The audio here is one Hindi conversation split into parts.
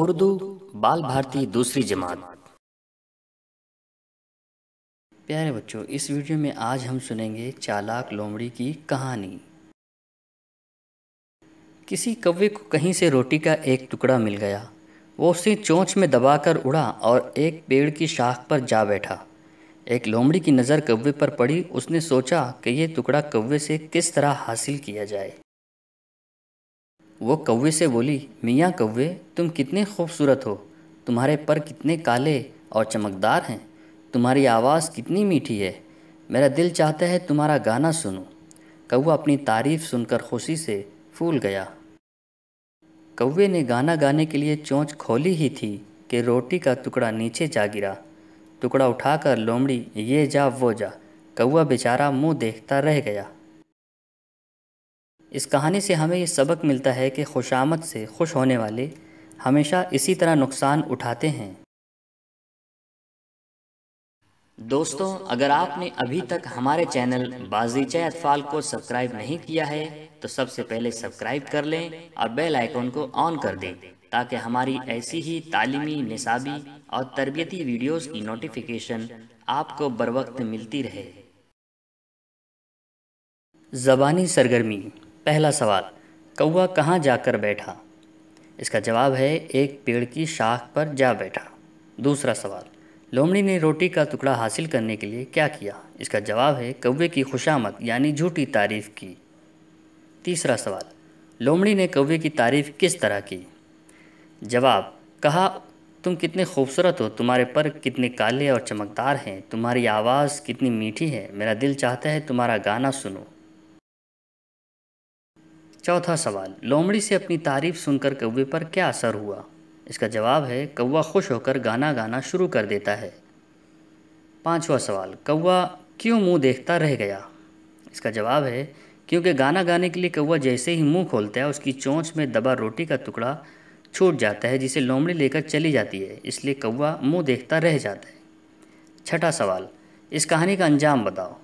उर्दू बाल भारती दूसरी जमात। प्यारे बच्चों, इस वीडियो में आज हम सुनेंगे चालाक लोमड़ी की कहानी। किसी कौवे को कहीं से रोटी का एक टुकड़ा मिल गया। वो उसे चोंच में दबाकर उड़ा और एक पेड़ की शाख पर जा बैठा। एक लोमड़ी की नज़र कौवे पर पड़ी। उसने सोचा कि यह टुकड़ा कौवे से किस तरह हासिल किया जाए। वो कौवे से बोली, मियाँ कौवे, तुम कितने खूबसूरत हो। तुम्हारे पर कितने काले और चमकदार हैं। तुम्हारी आवाज़ कितनी मीठी है। मेरा दिल चाहता है तुम्हारा गाना सुनूं। कौवा अपनी तारीफ़ सुनकर खुशी से फूल गया। कौवे ने गाना गाने के लिए चोंच खोली ही थी कि रोटी का टुकड़ा नीचे जा गिरा। टुकड़ा उठाकर लोमड़ी ये जा वो जा। कौवा बेचारा मुँह देखता रह गया। इस कहानी से हमें ये सबक मिलता है कि खुशामद से खुश होने वाले हमेशा इसी तरह नुकसान उठाते हैं। दोस्तों, अगर आपने अभी तक हमारे चैनल बाज़ीचा अतफ़ाल को सब्सक्राइब नहीं किया है तो सबसे पहले सब्सक्राइब कर लें और बेल आइकन को ऑन कर दें ताकि हमारी ऐसी ही तालीमी, निसाबी और तरबियती वीडियोस की नोटिफिकेशन आपको बर वक्त मिलती रहे। ज़बानी सरगर्मी। पहला सवाल, कौवा कहाँ जाकर बैठा? इसका जवाब है एक पेड़ की शाख पर जा बैठा। दूसरा सवाल, लोमड़ी ने रोटी का टुकड़ा हासिल करने के लिए क्या किया? इसका जवाब है कौवे की खुशामद यानी झूठी तारीफ़ की। तीसरा सवाल, लोमड़ी ने कौवे की तारीफ़ किस तरह की? जवाब, कहा, तुम कितने खूबसूरत हो। तुम्हारे पर कितने काले और चमकदार हैं। तुम्हारी आवाज़ कितनी मीठी है। मेरा दिल चाहता है तुम्हारा गाना सुनो। चौथा सवाल, लोमड़ी से अपनी तारीफ़ सुनकर कौवे पर क्या असर हुआ? इसका जवाब है कौवा खुश होकर गाना गाना शुरू कर देता है। पांचवा सवाल, कौवा क्यों मुंह देखता रह गया? इसका जवाब है क्योंकि गाना गाने के लिए कौवा जैसे ही मुंह खोलता है उसकी चोंच में दबा रोटी का टुकड़ा छूट जाता है जिसे लोमड़ी लेकर चली जाती है, इसलिए कौवा मुंह देखता रह जाता है। छठा सवाल, इस कहानी का अंजाम बताओ।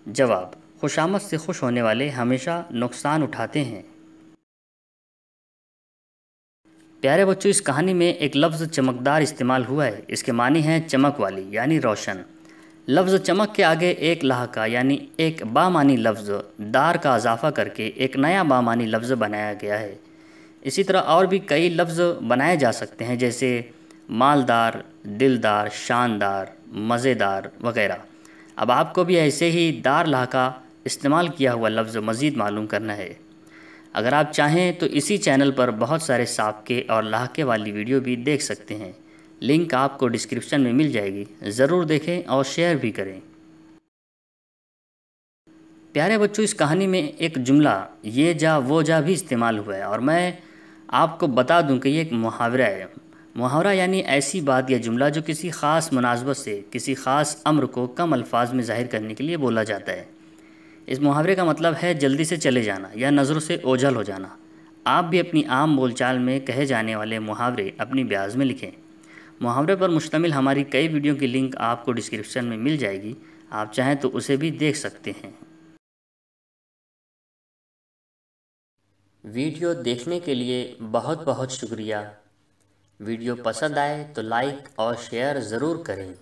जवाब, खुशामद से खुश होने वाले हमेशा नुकसान उठाते हैं। प्यारे बच्चों, इस कहानी में एक लफ्ज़ चमकदार इस्तेमाल हुआ है। इसके मानी हैं चमक वाली यानी रोशन। लफ्ज़ चमक के आगे एक लहाका यानी एक बामानी लफ्ज़ दार का इजाफ़ा करके एक नया बामानी लफ्ज़ बनाया गया है। इसी तरह और भी कई लफ्ज़ बनाए जा सकते हैं जैसे मालदार, दिलदार, शानदार, मज़ेदार वगैरह। अब आपको भी ऐसे ही दार लहाका इस्तेमाल किया हुआ लफ्ज़ मज़ीद मालूम करना है। अगर आप चाहें तो इसी चैनल पर बहुत सारे साबके और लहाके वाली वीडियो भी देख सकते हैं। लिंक आपको डिस्क्रिप्शन में मिल जाएगी। ज़रूर देखें और शेयर भी करें। प्यारे बच्चों, इस कहानी में एक जुमला ये जा वो जा भी इस्तेमाल हुआ है और मैं आपको बता दूं कि ये एक मुहावरा है। मुहावरा यानी ऐसी बात या जुमला जो किसी ख़ास मुनासबत से किसी ख़ास अम्र को कम अल्फाज में ज़ाहिर करने के लिए बोला जाता है। इस मुहावरे का मतलब है जल्दी से चले जाना या नज़रों से ओझल हो जाना। आप भी अपनी आम बोलचाल में कहे जाने वाले मुहावरे अपनी ब्याज में लिखें। मुहावरे पर मुश्तमिल हमारी कई वीडियो की लिंक आपको डिस्क्रिप्शन में मिल जाएगी। आप चाहें तो उसे भी देख सकते हैं। वीडियो देखने के लिए बहुत बहुत शुक्रिया। वीडियो पसंद आए तो लाइक और शेयर ज़रूर करें।